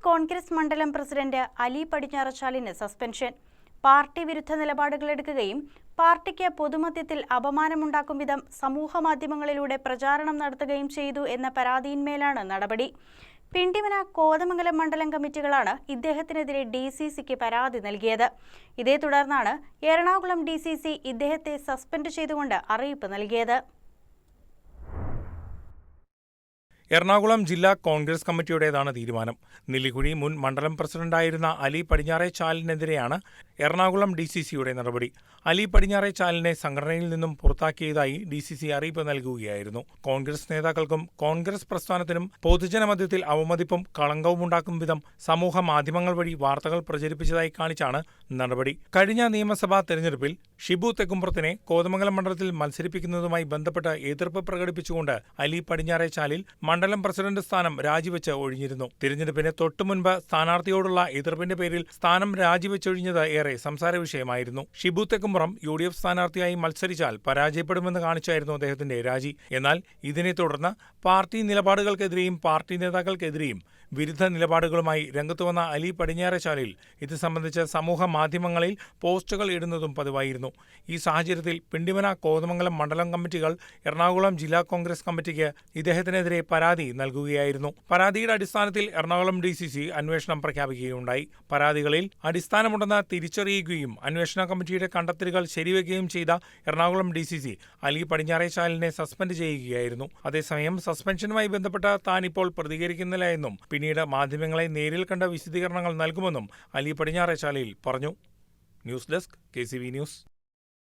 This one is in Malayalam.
കോൺഗ്രസ് മണ്ഡലം പ്രസിഡന്റ് അലി പടിഞ്ഞാറച്ചാലിന് സസ്പെൻഷൻ. പാർട്ടി വിരുദ്ധ നിലപാടുകളെടുക്കുകയും പാർട്ടിക്ക് പൊതുമധ്യത്തിൽ അപമാനമുണ്ടാക്കും വിധം സമൂഹമാധ്യമങ്ങളിലൂടെ പ്രചാരണം നടത്തുകയും ചെയ്തു എന്ന പരാതിയിന്മേലാണ് നടപടി. പിണ്ടിമന, കോതമംഗലം മണ്ഡലം കമ്മിറ്റികളാണ് ഇദ്ദേഹത്തിനെതിരെ DCCക്ക് പരാതി നൽകിയത്. ഇതേ തുടർന്നാണ് എറണാകുളം DCC ഇദ്ദേഹത്തെ സസ്പെൻഡ് ചെയ്തുകൊണ്ട് അറിയിപ്പ് നൽകിയത്. എറണാകുളം ജില്ലാ കോൺഗ്രസ് കമ്മിറ്റിയുടേതാണ് തീരുമാനം. നെല്ലിക്കുഴി മുൻ മണ്ഡലം പ്രസിഡന്റായിരുന്ന അലി പടിഞ്ഞാറേച്ചാലിനെതിരെയാണ് എറണാകുളം DCCയുടെ നടപടി. അലി പടിഞ്ഞാറേച്ചാലിനെ സംഘടനയിൽ നിന്നും പുറത്താക്കിയതായി DCC അറിയിപ്പ് നൽകുകയായിരുന്നു. കോൺഗ്രസ് നേതാക്കൾക്കും കോൺഗ്രസ് പ്രസ്ഥാനത്തിനും പൊതുജനമധ്യത്തിൽ അവമതിപ്പും കളങ്കവുമുണ്ടാക്കും വിധം സമൂഹ മാധ്യമങ്ങൾ വഴി വാർത്തകൾ പ്രചരിപ്പിച്ചതായി കാണിച്ചാണ് നടപടി. കഴിഞ്ഞ നിയമസഭാ തെരഞ്ഞെടുപ്പിൽ ഷിബു തെക്കുംപുറത്തിനെ കോതമംഗലം മണ്ഡലത്തിൽ മത്സരിപ്പിക്കുന്നതുമായി ബന്ധപ്പെട്ട് എതിർപ്പ് പ്രകടിപ്പിച്ചുകൊണ്ട് അലി പടിഞ്ഞാറേച്ചാലിൽ മണ്ഡലം പ്രസിഡന്റ് സ്ഥാനം രാജിവെച്ച് ഒഴിഞ്ഞിരുന്നു. തിരഞ്ഞെടുപ്പിന് തൊട്ടുമുൻപ് സ്ഥാനാർത്ഥിയോടുള്ള എതിർപ്പിന്റെ പേരിൽ സ്ഥാനം രാജിവെച്ചൊഴിഞ്ഞത് ഏറെ സംസാര വിഷയമായിരുന്നു. ഷിബു തെക്കുംപുറം UDF സ്ഥാനാർത്ഥിയായി മത്സരിച്ചാൽ പരാജയപ്പെടുമെന്ന് കാണിച്ചായിരുന്നു അദ്ദേഹത്തിന്റെ രാജി. എന്നാൽ ഇതിനെ തുടർന്ന് പാർട്ടി നിലപാടുകൾക്കെതിരെയും പാർട്ടി നേതാക്കൾക്കെതിരെയും വിരുദ്ധ നിലപാടുകളുമായി രംഗത്തുവന്ന അലി പടിഞ്ഞാറേച്ചാലിൽ ഇത് സംബന്ധിച്ച് സമൂഹ മാധ്യമങ്ങളിൽ പോസ്റ്റുകൾ ഇടുന്നതും പതിവായിരുന്നു. ഈ സാഹചര്യത്തിൽ പിണ്ടിമന, കോതമംഗലം മണ്ഡലം കമ്മിറ്റികൾ എറണാകുളം ജില്ലാ കോൺഗ്രസ് കമ്മിറ്റിക്ക് ഇദ്ദേഹത്തിനെതിരെ പരാതി നൽകുകയായിരുന്നു. പരാതിയുടെ അടിസ്ഥാനത്തിൽ എറണാകുളം DCC അന്വേഷണം പ്രഖ്യാപിക്കുകയുണ്ടായി. പരാതികളിൽ അടിസ്ഥാനമുണ്ടെന്ന് തിരിച്ചറിയുകയും അന്വേഷണ കമ്മിറ്റിയുടെ കണ്ടെത്തലുകൾ ശരിവെക്കുകയും ചെയ്ത എറണാകുളം DCC അലി പടിഞ്ഞാറേച്ചാലിനെ സസ്പെൻഡ് ചെയ്യുകയായിരുന്നു. അതേസമയം സസ്പെൻഷനുമായി ബന്ധപ്പെട്ട് താൻ ഇപ്പോൾ പ്രതികരിക്കുന്നില്ല എന്നും പിന്നീട് മാധ്യമങ്ങളെ നേരിൽ കണ്ട വിശദീകരണങ്ങൾ നൽകുമെന്നും അലി പടിഞ്ഞാറേച്ചാലിൽ പറഞ്ഞു. News desk KCV news.